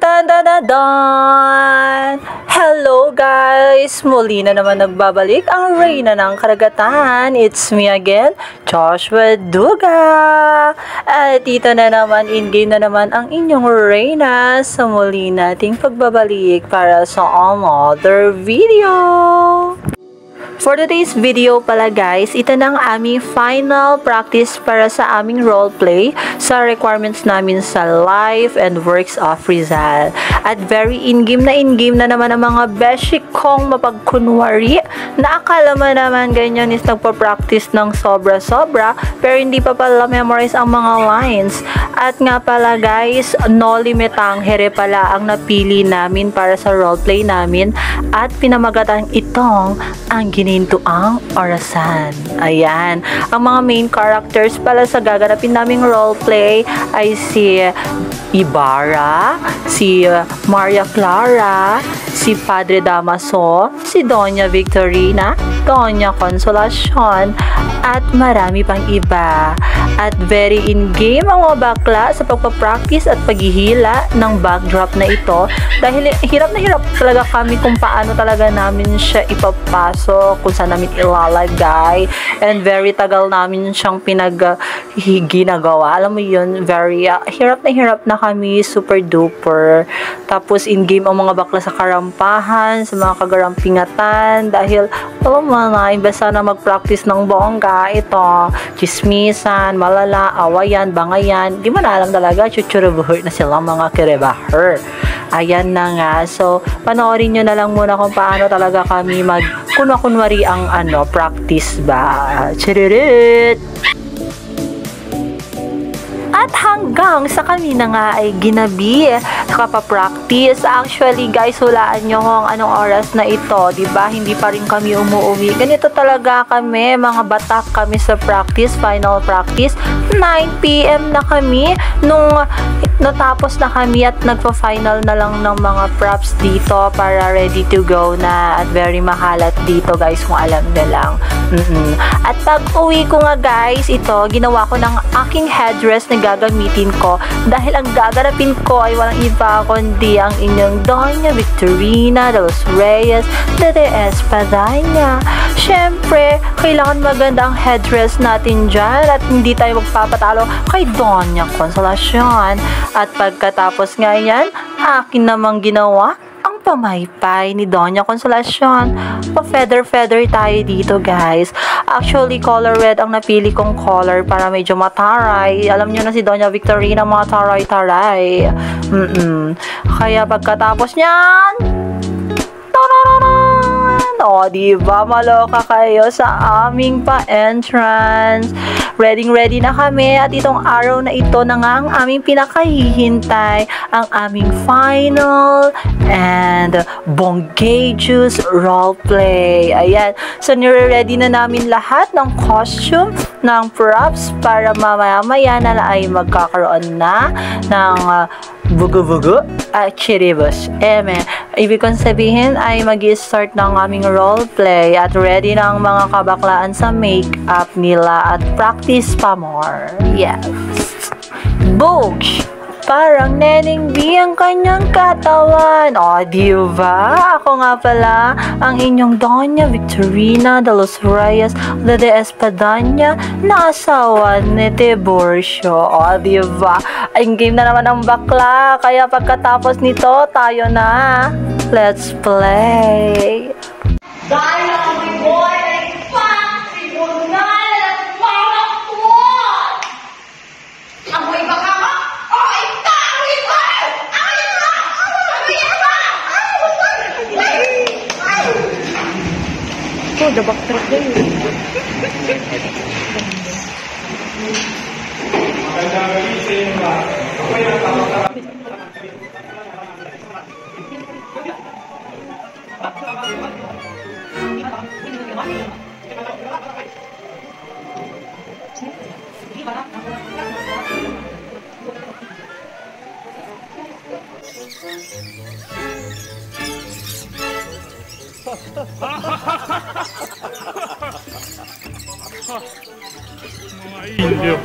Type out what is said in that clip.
Dan, dan, dan, dan. Hello guys! Muli na naman nagbabalik ang Reyna ng Karagatan. It's me again, Joshua Duga. At dito na naman, in-game na naman ang inyong Reyna sa muli nating pagbabalik para sa another video. For today's video pala guys, ito na ang aming final practice para sa aming roleplay sa requirements namin sa Life and Works of Rizal. At very in-game na naman ang mga beshi kong mapagkunwari na akala mo naman ganyan is nagpa-practice ng sobra-sobra pero hindi pa pala memorize ang mga lines. At nga pala guys, no limitang here pala ang napili namin para sa roleplay namin at pinamagatan itong ang ginintuang orasan. Ayan. Ang mga main characters pala sa gaganapin naming roleplay ay si Ibarra, si Maria Clara, si Padre Damaso, si Doña Victorina, Doña Consolacion, at marami pang iba. At very in-game ang mga bakla sa pagpapractice at paghihila ng backdrop na ito dahil hirap na hirap talaga kami kung paano talaga namin siya ipapasok, kung saan namin ilalagay, and very tagal namin siyang ginagawa. Alam mo yun, very hirap na kami, super duper. Tapos in-game ang mga bakla sa karampahan, sa mga kagarampingatan dahil alam mo na, imbes na mag-practice ng bongga, ito, chismisan, malala, awayan, bangayan, di mo na alam talaga, chuchurubuhur na sila mga kirebahur. Ayan na nga. So, panoorin nyo na lang muna kung paano talaga kami kunwari ang practice ba. Chiririt! At hanggang sa kami na nga ay ginabi nakapapractice. Actually guys, hulaan nyo kung anong oras na ito, diba? Hindi pa rin kami umuwi. Ganito talaga kami, mga batak kami sa practice, final practice. 9 PM na kami nung natapos na kami at nagpa-final na lang ng mga props dito para ready to go na, at very mahalat dito guys kung alam nyo lang. At pag uwi ko nga guys, ito, ginawa ko ng aking headdress na gagamitin ko dahil ang gaganapin ko ay walang iba kundi ang inyong Doña Victorina de los Reyes de Espadanya. Syempre, kailangan maganda ang headdress natin dyan at hindi tayo magpapatalo kay Doña Consolacion. At pagkatapos nga yan, akin namang ginawa ang pamaypay ni Doña Consolacion. Pa-feather tayo dito guys. Actually, color red ang napili kong color para medyo mataray. Alam nyo na si Doña Victorina, mataray-taray. Kaya pagkatapos niyan, o, diba? Maloka kayo sa aming pa-entrance. Ready na kami at itong araw na ito na nga ang aming pinakahihintay, ang aming final and bongageous roleplay. Ayan. So, nire-ready na namin lahat ng costume, ng props para mamaya-maya na ay magkakaroon na ng bugo-bugo at chiribos. Ibig kong sabihin ay mag-start ng aming roleplay at ready na ang mga kabaklaan sa make-up nila at practice pa more. Yes. Books! Parang Neneng B ang kanyang katawan. O, diba? Ako nga pala ang inyong Doña Victorina de los Reyes de Espadanya na asawa ni Tiburcio. O, diba? Ang game na naman ng bakla. Kaya pagkatapos nito, tayo na. Let's play. Dahil ang boy ay tribunal at pangakot. Amoy baka ka? O ikaw! Ayun na! Ayun na! Oh, the backtrack na yun. Mga indio.